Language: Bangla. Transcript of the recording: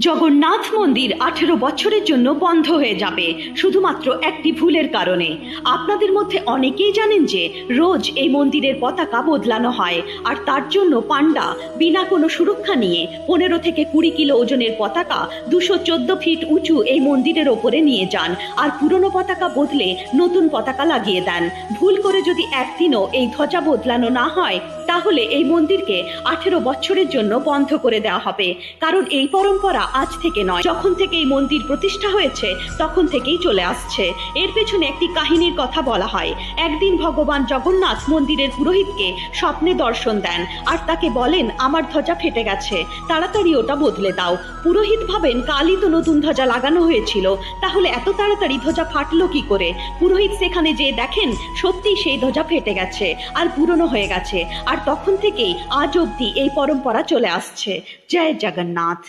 জগন্নাথ মন্দির 18 বছরের জন্য বন্ধ হয়ে যাবে শুধুমাত্র একটি ভুলের কারণে। আপনাদের মধ্যে অনেকেই জানেন যে রোজ এই মন্দিরের পতাকা বদলানো হয়, আর তার জন্য পান্ডা বিনা কোনো সুরক্ষা নিয়ে 15 থেকে 20 কিলো ওজনের পতাকা 214 ফিট উঁচু এই মন্দিরের ওপরে নিয়ে যান, আর পুরনো পতাকা বদলে নতুন পতাকা লাগিয়ে দেন। ভুল করে যদি একদিনও এই ধ্বজা বদলানো না হয়, তাহলে এই মন্দিরকে 18 বছরের জন্য বন্ধ করে দেওয়া হবে। কারণ এই পরম্পরা আজ থেকে নয়, যখন থেকে এই মন্দির প্রতিষ্ঠা হয়েছে তখন থেকেই চলে আসছে। এর পেছনে একটি কাহিনীর কথা বলা হয়। একদিন ভগবান জগন্নাথ মন্দিরের পুরোহিতকে স্বপ্নে দর্শন দেন, আর তাকে বলেন, আমার ধ্বজা ফেটে গেছে, তাড়াতাড়ি ওটা বদলে দাও। পুরোহিত ভাবেন কালই তো নতুন ধ্বজা লাগানো হয়েছিল, তাহলে এত তাড়াতাড়ি ধ্বজা ফাটলো কি করে? পুরোহিত সেখানে যেয়ে দেখেন সত্যি সেই ধ্বজা ফেটে গেছে আর পুরনো হয়ে গেছে। আর তখন থেকেই আজ অবধি এই পরম্পরা চলে আসছে। জয় জগন্নাথ।